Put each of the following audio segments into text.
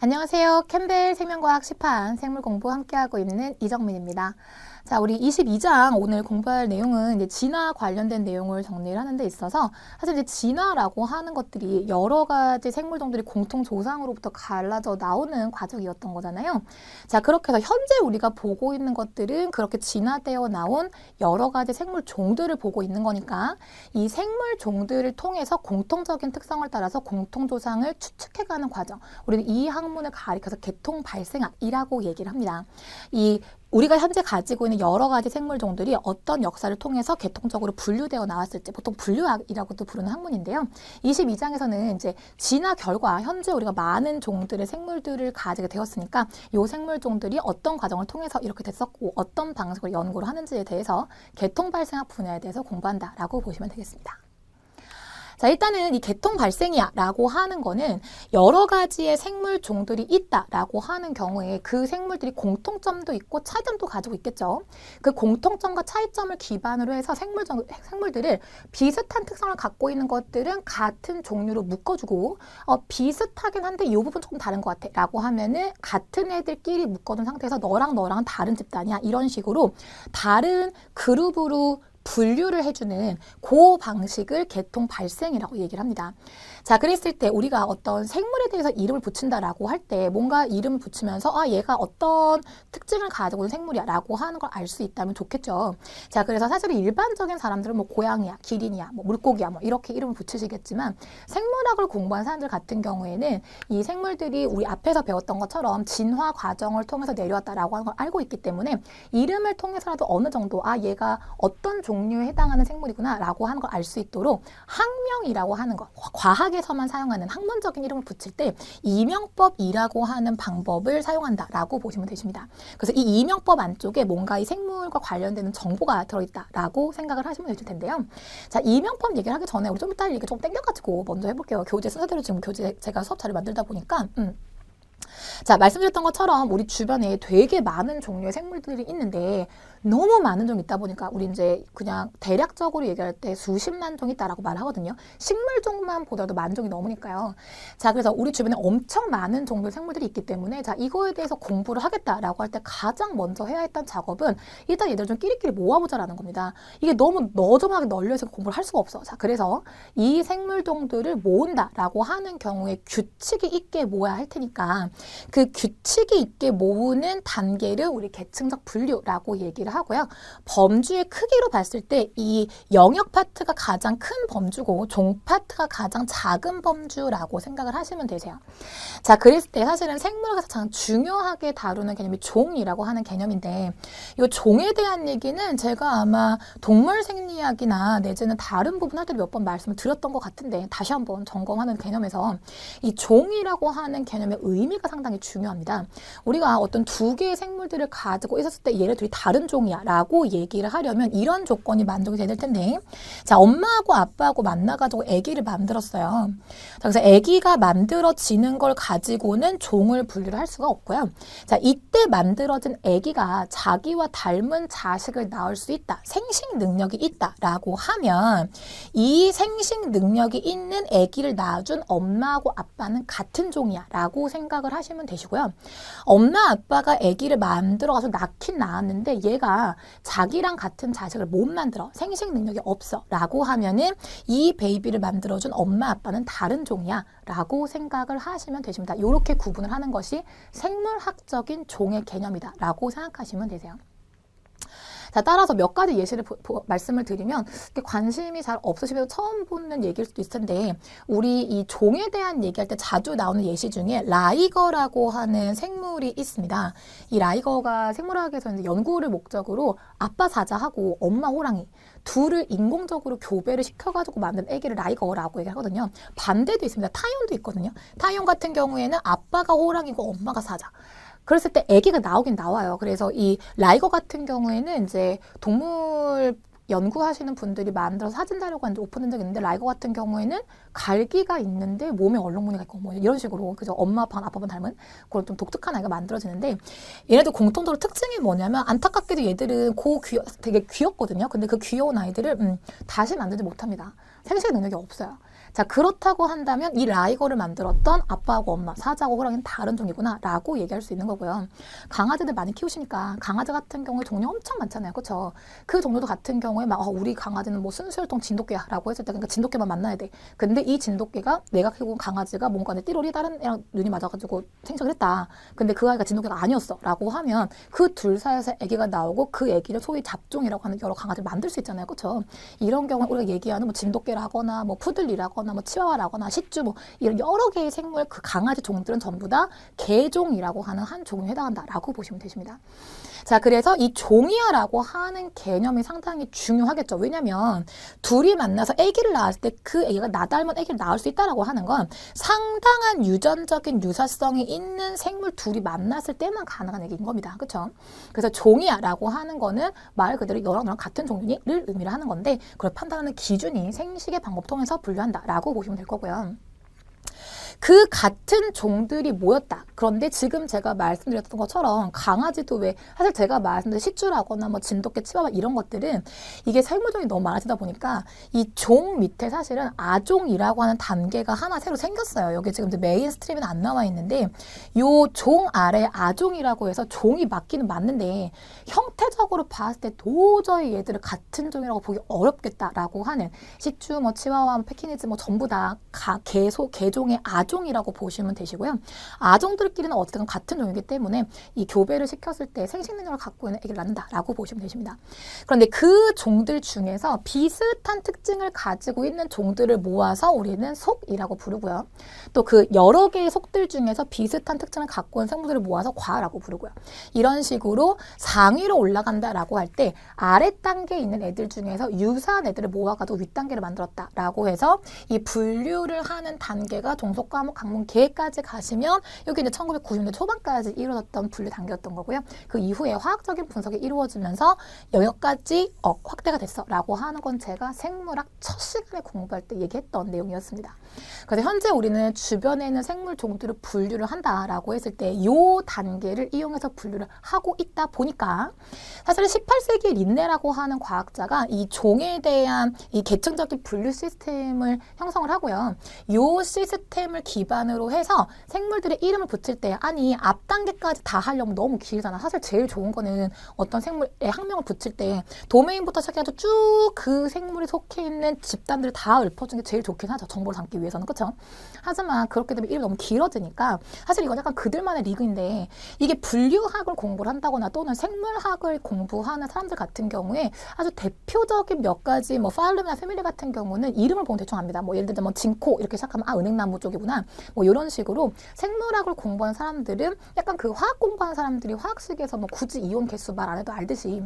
안녕하세요. 캠벨 생명과학 시판 생물 공부 함께하고 있는 이정민입니다. 자, 우리 22장 오늘 공부할 내용은 이제 진화 관련된 내용을 정리를 하는 데 있어서 사실 이제 진화라고 하는 것들이 여러 가지 생물종들이 공통 조상으로부터 갈라져 나오는 과정이었던 거잖아요. 자, 그렇게 해서 현재 우리가 보고 있는 것들은 그렇게 진화되어 나온 여러 가지 생물종들을 보고 있는 거니까 이 생물종들을 통해서 공통적인 특성을 따라서 공통조상을 추측해가는 과정. 우리는 이 학문을 가리켜서 계통 발생학이라고 얘기를 합니다. 우리가 현재 가지고 있는 여러 가지 생물종들이 어떤 역사를 통해서 계통적으로 분류되어 나왔을지 보통 분류학이라고도 부르는 학문인데요. 22장에서는 이제 진화 결과 현재 우리가 많은 종들의 생물들을 가지게 되었으니까 이 생물종들이 어떤 과정을 통해서 이렇게 됐었고 어떤 방식으로 연구를 하는지에 대해서 계통 발생학 분야에 대해서 공부한다라고 보시면 되겠습니다. 자, 일단은 이 계통 발생이야 라고 하는 거는 여러 가지의 생물 종들이 있다라고 하는 경우에 그 생물들이 공통점도 있고 차이점도 가지고 있겠죠. 그 공통점과 차이점을 기반으로 해서 생물들을 비슷한 특성을 갖고 있는 것들은 같은 종류로 묶어주고 비슷하긴 한데 이 부분 조금 다른 것 같아 라고 하면은 같은 애들끼리 묶어둔 상태에서 너랑 너랑은 다른 집단이야 이런 식으로 다른 그룹으로 분류를 해주는 그 방식을 계통 발생이라고 얘기를 합니다. 자, 그랬을 때 우리가 어떤 생물에 대해서 이름을 붙인다라고 할 때 뭔가 이름을 붙이면서 얘가 어떤 특징을 가지고 있는 생물이야 라고 하는 걸 알 수 있다면 좋겠죠. 자, 그래서 사실은 일반적인 사람들은 뭐 고양이야, 기린이야, 뭐 물고기야 뭐 이렇게 이름을 붙이시겠지만 생물학을 공부한 사람들 같은 경우에는 이 생물들이 우리 앞에서 배웠던 것처럼 진화 과정을 통해서 내려왔다라고 하는 걸 알고 있기 때문에 이름을 통해서라도 어느 정도 얘가 어떤 종류에 해당하는 생물이구나 라고 하는 걸 알 수 있도록 학명이라고 하는 것, 과학에서만 사용하는 학문적인 이름을 붙일 때 이명법이라고 하는 방법을 사용한다라고 보시면 되십니다. 그래서 이 이명법 안쪽에 뭔가 이 생물과 관련되는 정보가 들어있다라고 생각을 하시면 되실 텐데요. 자, 이명법 얘기를 하기 전에 우리 좀 이따 얘기 좀 땡겨가지고 먼저 해볼게요. 교재 순서대로 지금 제가 수업 자료 만들다 보니까 자, 말씀드렸던 것처럼 우리 주변에 되게 많은 종류의 생물들이 있는데 너무 많은 종이 있다 보니까 우리 이제 그냥 대략적으로 얘기할 때 수십만 종이 있다라고 말하거든요. 식물종만 보더라도 만 종이 넘으니까요. 자, 그래서 우리 주변에 엄청 많은 종류의 생물들이 있기 때문에 자, 이거에 대해서 공부를 하겠다라고 할 때 가장 먼저 해야 했던 작업은 일단 얘들 좀 끼리끼리 모아보자라는 겁니다. 이게 너무 너저분하게 널려서 공부를 할 수가 없어. 자, 그래서 이 생물종들을 모은다라고 하는 경우에 규칙이 있게 모아야 할 테니까 그 규칙이 있게 모으는 단계를 우리 계층적 분류라고 얘기를 하고요. 범주의 크기로 봤을 때 이 영역 파트가 가장 큰 범주고 종 파트가 가장 작은 범주라고 생각을 하시면 되세요. 자, 그랬을 때 사실은 생물학에서 가장 중요하게 다루는 개념이 종이라고 하는 개념인데 이 종에 대한 얘기는 제가 아마 동물 생리학이나 내지는 다른 부분 할 때 몇 번 말씀을 드렸던 것 같은데 다시 한번 점검하는 개념에서 이 종이라고 하는 개념의 의미가 상당히 중요합니다. 우리가 어떤 두 개의 생물들을 가지고 있었을 때 얘네들이 다른 종이야 라고 얘기를 하려면 이런 조건이 만족이 돼야 될 텐데 자, 엄마하고 아빠하고 만나가지고 아기를 만들었어요. 자, 그래서 아기가 만들어지는 걸 가지고는 종을 분류를 할 수가 없고요. 자, 이때 만들어진 아기가 자기와 닮은 자식을 낳을 수 있다. 생식 능력이 있다 라고 하면 이 생식 능력이 있는 아기를 낳아준 엄마하고 아빠는 같은 종이야 라고 생각을 하시면 되시고요. 엄마 아빠가 아기를 만들어가서 낳긴 낳았는데 얘가 자기랑 같은 자식을 못 만들어. 생식 능력이 없어 라고 하면은 이 베이비를 만들어준 엄마 아빠는 다른 종이야 라고 생각을 하시면 되십니다. 이렇게 구분을 하는 것이 생물학적인 종의 개념이다 라고 생각하시면 되세요. 자, 따라서 몇 가지 예시를 말씀을 드리면 관심이 잘 없으시면 처음 보는 얘기일 수도 있을 텐데 우리 이 종에 대한 얘기할 때 자주 나오는 예시 중에 라이거라고 하는 생물이 있습니다. 이 라이거가 생물학에서 이제 연구를 목적으로 아빠 사자하고 엄마 호랑이 둘을 인공적으로 교배를 시켜가지고 만든 애기를 라이거라고 얘기하거든요. 반대도 있습니다. 타이온도 있거든요. 타이온 같은 경우에는 아빠가 호랑이고 엄마가 사자. 그랬을 때 아기가 나오긴 나와요. 그래서 이 라이거 같은 경우에는 이제 동물 연구하시는 분들이 만들어서 사진 자료가 이제 오픈된 적이 있는데 라이거 같은 경우에는 갈기가 있는데 몸에 얼룩무늬가 있고 뭐 이런 식으로 그죠 아빠 반 닮은 그런 좀 독특한 아이가 만들어지는데 얘네들 공통적으로 특징이 뭐냐면 안타깝게도 얘들은 되게 귀엽거든요. 근데 그 귀여운 아이들을 다시 만들지 못합니다. 생식 능력이 없어요. 자, 그렇다고 한다면 이 라이거를 만들었던 아빠하고 엄마, 사자하고 호랑이는 다른 종이구나 라고 얘기할 수 있는 거고요. 강아지들 많이 키우시니까 강아지 같은 경우에 종류 엄청 많잖아요. 그렇죠? 그 종류도 같은 경우에 막 우리 강아지는 뭐 순수혈통 진돗개야 라고 했을 때 그러니까 진돗개만 만나야 돼. 근데 이 진돗개가 내가 키우고 강아지가 뭔가 내 띠로리 다른 애랑 눈이 맞아가지고 생식을 했다. 근데 그 아이가 진돗개가 아니었어 라고 하면 그 둘 사이에서 아기가 나오고 그 아기를 소위 잡종이라고 하는 여러 강아지를 만들 수 있잖아요. 그렇죠? 이런 경우에 우리가 얘기하는 뭐 진돗개라거나 뭐 푸들이라거나 뭐 치와와라거나 시쭈 뭐 이런 여러 개의 생물 그 강아지 종들은 전부 다 개종이라고 하는 한 종에 해당한다라고 보시면 되십니다. 자, 그래서 이 종이야라고 하는 개념이 상당히 중요하겠죠. 왜냐면 둘이 만나서 아기를 낳았을 때 그 아기가 나 닮은 아기를 낳을 수 있다라고 하는 건 상당한 유전적인 유사성이 있는 생물 둘이 만났을 때만 가능한 얘기인 겁니다. 그렇죠? 그래서 종이야라고 하는 거는 말 그대로 너랑 나랑 같은 종류를 의미를 하는 건데 그걸 판단하는 기준이 생식의 방법 통해서 분류한다라고 보시면 될 거고요. 그 같은 종들이 모였다. 그런데 지금 제가 말씀드렸던 것처럼 강아지도 왜 사실 제가 말씀드린 시쭈라거나 뭐 진돗개, 치와와 이런 것들은 이게 생물종이 너무 많아지다 보니까 이 종 밑에 사실은 아종이라고 하는 단계가 하나 새로 생겼어요. 여기 지금 메인스트림은 안 나와 있는데 요 종 아래 아종이라고 해서 종이 맞기는 맞는데 형태적으로 봤을 때 도저히 얘들을 같은 종이라고 보기 어렵겠다라고 하는 시쭈, 뭐 치와와, 뭐 패키니즈 뭐 전부 다 개종의 아종이라고 보시면 되시고요. 아종들끼리는 어쨌든 같은 종이기 때문에 이 교배를 시켰을 때 생식 능력을 갖고 있는 아기를 낳는다라고 보시면 되십니다. 그런데 그 종들 중에서 비슷한 특징을 가지고 있는 종들을 모아서 우리는 속이라고 부르고요. 또 그 여러 개의 속들 중에서 비슷한 특징을 갖고 있는 생물들을 모아서 과라고 부르고요. 이런 식으로 상위로 올라간다라고 할 때 아래 단계에 있는 애들 중에서 유사한 애들을 모아가지고 윗단계를 만들었다라고 해서 이 분류를 하는 단계가 종속 과목 강문 계까지 가시면 여기 이제 1990년대 초반까지 이루어졌던 분류 단계였던 거고요. 그 이후에 화학적인 분석이 이루어지면서 여기까지 확대가 됐어라고 하는 건 제가 생물학 첫 시간에 공부할 때 얘기했던 내용이었습니다. 그래서 현재 우리는 주변에 있는 생물 종들을 분류를 한다라고 했을 때 이 단계를 이용해서 분류를 하고 있다 보니까 사실 18세기 린네라고 하는 과학자가 이 종에 대한 이 계층적인 분류 시스템을 형성을 하고요. 이 시스템을 기반으로 해서 생물들의 이름을 붙일 때 아니 앞 단계까지 다 하려면 너무 길잖아. 사실 제일 좋은 거는 어떤 생물의 학명을 붙일 때 도메인부터 시작해서 쭉 그 생물이 속해 있는 집단들을 다 읊어주는 게 제일 좋긴 하죠. 정보를 담기 위해서는. 그렇죠? 하지만 그렇게 되면 이름이 너무 길어지니까 사실 이건 약간 그들만의 리그인데 이게 분류학을 공부를 한다거나 또는 생물학을 공부하는 사람들 같은 경우에 아주 대표적인 몇 가지 뭐 파일럼이나 패밀리 같은 경우는 이름을 보면 대충 압니다. 뭐 예를 들면 뭐 진코 이렇게 시작하면 아 은행나무 쪽이구나. 뭐 이런 식으로 생물학을 공부하는 사람들은 약간 그 화학 공부하는 사람들이 화학식에서 뭐 굳이 이온 개수 말 안 해도 알듯이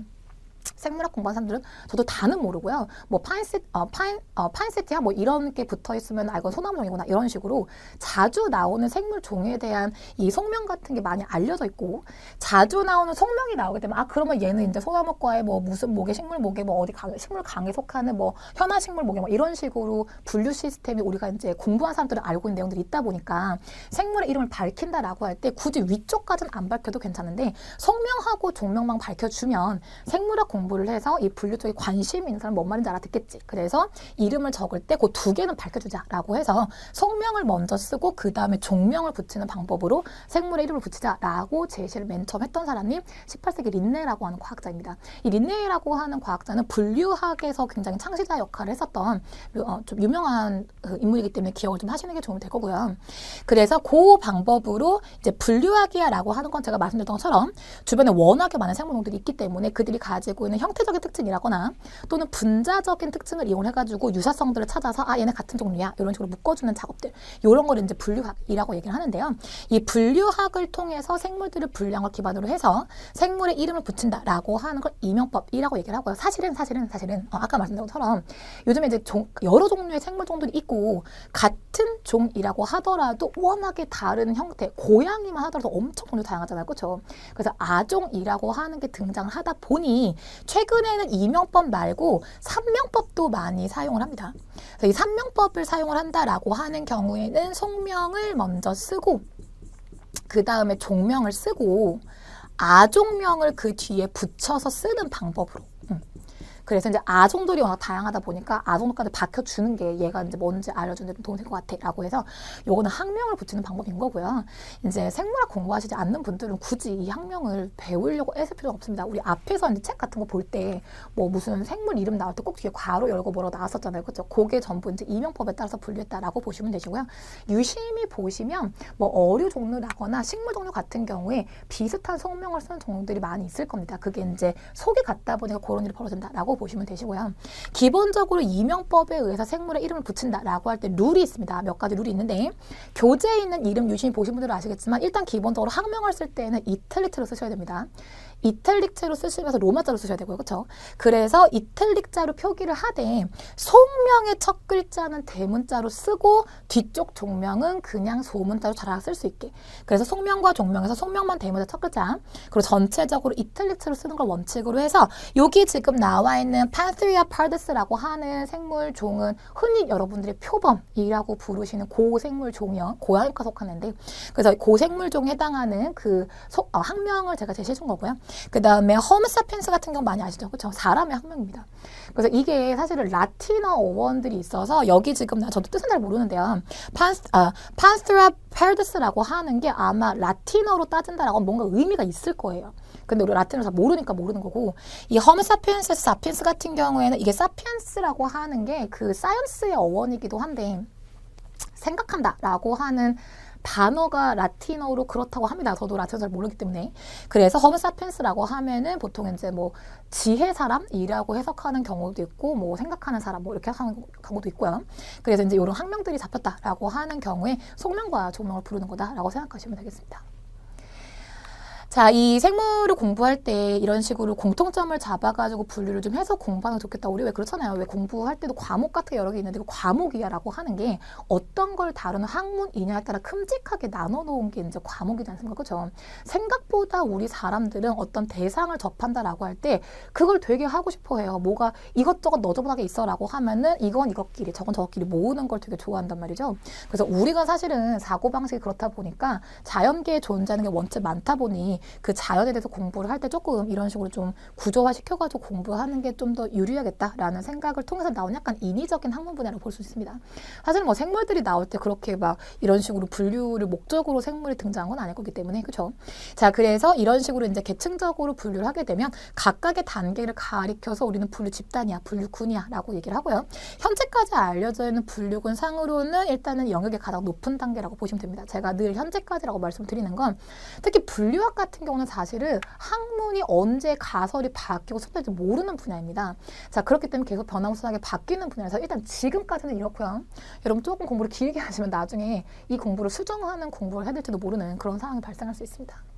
생물학 공부하는 사람들은 저도 다는 모르고요. 뭐 파인세티야 뭐 이런 게 붙어 있으면 아 이건 소나무종이구나 이런 식으로 자주 나오는 생물 종에 대한 이 속명 같은 게 많이 알려져 있고 자주 나오는 속명이 나오게 되면 아 그러면 얘는 이제 소나무과의 뭐 무슨 목의 식물 목의 뭐 어디 식물 강에 속하는 뭐 현아 식물 목의 뭐 이런 식으로 분류 시스템이 우리가 이제 공부한 사람들은 알고 있는 내용들이 있다 보니까 생물의 이름을 밝힌다라고 할 때 굳이 위쪽까지는 안 밝혀도 괜찮은데 속명하고 종명만 밝혀주면 생물학 공부를 해서 이 분류 쪽에 관심 있는 사람 뭔 말인지 알아듣겠지. 그래서 이름을 적을 때 그 두 개는 밝혀주자라고 해서 속명을 먼저 쓰고 그 다음에 종명을 붙이는 방법으로 생물의 이름을 붙이자라고 제시를 맨 처음 했던 사람이 18세기 린네라고 하는 과학자입니다. 이 린네라고 하는 과학자는 분류학에서 굉장히 창시자 역할을 했었던 좀 유명한 인물이기 때문에 기억을 좀 하시는 게 도움이 될 거고요. 그래서 그 방법으로 이제 분류학이야라고 하는 건 제가 말씀드렸던 것처럼 주변에 워낙에 많은 생물종들이 있기 때문에 그들이 가지고 있는 형태적인 특징이라거나 또는 분자적인 특징을 이용해가지고 유사성들을 찾아서 아 얘네 같은 종류야 이런 식으로 묶어주는 작업들 이런 걸 이제 분류학이라고 얘기를 하는데요. 이 분류학을 통해서 생물들을 분류한 걸 기반으로 해서 생물의 이름을 붙인다라고 하는 걸 이명법이라고 얘기를 하고요. 사실은 아까 말씀드린 것처럼 요즘에 이제 여러 종류의 생물종들이 있고 같은 종이라고 하더라도 워낙에 다른 형태 고양이만 하더라도 엄청 종류 다양하잖아요. 그렇죠? 그래서 아종이라고 하는 게 등장을 하다 보니 최근에는 이명법 말고 삼명법도 많이 사용을 합니다. 그래서 이 삼명법을 사용을 한다라고 하는 경우에는 속명을 먼저 쓰고 그 다음에 종명을 쓰고 아종명을 그 뒤에 붙여서 쓰는 방법으로 그래서 이제 아종들이 워낙 다양하다 보니까 아종들까지 박혀주는 게 얘가 이제 뭔지 알려주는 데 도움이 될 것 같아라고 해서 요거는 학명을 붙이는 방법인 거고요. 이제 생물학 공부하시지 않는 분들은 굳이 이 학명을 배우려고 애쓸 필요가 없습니다. 우리 앞에서 이제 책 같은 거 볼 때 뭐 무슨 생물 이름 나올 때 꼭 뒤에 괄호 열고 뭐라고 나왔었잖아요. 그렇죠? 그게 전부 이제 이명법에 따라서 분류했다라고 보시면 되시고요. 유심히 보시면 뭐 어류 종류라거나 식물 종류 같은 경우에 비슷한 속명을 쓰는 종류들이 많이 있을 겁니다. 그게 이제 속이 같다 보니까 그런 일이 벌어진다라고 보시면 되시고요. 기본적으로 이명법에 의해서 생물의 이름을 붙인다라고 할 때 룰이 있습니다. 몇 가지 룰이 있는데 교재에 있는 이름 유심히 보신 분들은 아시겠지만 일단 기본적으로 학명을 쓸 때는 이탈릭체로 쓰셔야 됩니다. 이탈릭체로 쓰시면서 로마자로 쓰셔야 되고요. 그렇죠? 그래서 이탈릭자로 표기를 하되 속명의 첫 글자는 대문자로 쓰고 뒤쪽 종명은 그냥 소문자로 잘 쓸 수 있게. 그래서 속명과 종명에서 속명만 대문자 첫 글자 그리고 전체적으로 이탈릭체로 쓰는 걸 원칙으로 해서 여기 지금 나와 있는 Pantheria pardus라고 하는 생물 종은 흔히 여러분들이 표범이라고 부르시는 고생물 종이요. 고양이과 속하는데 그래서 고생물종에 해당하는 그 학명을 제가 제시해 준 거고요. 그 다음에 호모사피엔스 같은 경우 많이 아시죠? 그렇죠? 사람의 학명입니다. 그래서 이게 사실은 라틴어 어원들이 있어서 여기 지금 저도 뜻은 잘 모르는데요. Panthera pardus라고 하는 게 아마 라틴어로 따진다라고 뭔가 의미가 있을 거예요. 근데 우리 라틴어를 잘 모르니까 모르는 거고 이 호모사피엔스, 사피엔스 같은 경우에는 이게 사피엔스라고 하는 게 그 사이언스의 어원이기도 한데 생각한다라고 하는 단어가 라틴어로 그렇다고 합니다. 저도 라틴어 잘 모르기 때문에. 그래서 호모사피엔스라고 하면은 보통 이제 뭐 지혜 사람이라고 해석하는 경우도 있고 뭐 생각하는 사람 뭐 이렇게 하는 경우도 있고요. 그래서 이제 이런 학명들이 잡혔다라고 하는 경우에 속명과 종명을 부르는 거다라고 생각하시면 되겠습니다. 자, 이 생물을 공부할 때 이런 식으로 공통점을 잡아가지고 분류를 좀 해서 공부하는 게 좋겠다. 우리 왜 그렇잖아요. 왜 공부할 때도 과목 같은 게 여러 개 있는데 그 과목이야라고 하는 게 어떤 걸 다루는 학문이냐에 따라 큼직하게 나눠 놓은 게 이제 과목이지 않습니까? 그죠? 생각보다 우리 사람들은 어떤 대상을 접한다라고 할 때 그걸 되게 하고 싶어 해요. 뭐가 이것저것 너저분하게 있어라고 하면은 이건 이것끼리 저건 저것끼리 모으는 걸 되게 좋아한단 말이죠. 그래서 우리가 사실은 사고방식이 그렇다 보니까 자연계에 존재하는 게 원체 많다 보니 그 자연에 대해서 공부를 할 때 조금 이런 식으로 좀 구조화 시켜가지고 공부하는 게 좀 더 유리하겠다라는 생각을 통해서 나온 약간 인위적인 학문 분야라고 볼 수 있습니다. 사실 뭐 생물들이 나올 때 그렇게 막 이런 식으로 분류를 목적으로 생물이 등장한 건 아닐 거기 때문에 그렇죠. 자, 그래서 이런 식으로 이제 계층적으로 분류를 하게 되면 각각의 단계를 가리켜서 우리는 분류 집단이야, 분류군이야라고 얘기를 하고요. 현재까지 알려져 있는 분류군 상으로는 일단은 영역의 가장 높은 단계라고 보시면 됩니다. 제가 늘 현재까지라고 말씀드리는 건 특히 분류학 같은 경우는 사실은 학문이 언제 가설이 바뀌고 습관될지 모르는 분야입니다. 자, 그렇기 때문에 계속 변화무쌍하게 바뀌는 분야라서 일단 지금까지는 이렇고요. 여러분 조금 공부를 길게 하시면 나중에 이 공부를 수정하는 공부를 해야 될지도 모르는 그런 상황이 발생할 수 있습니다.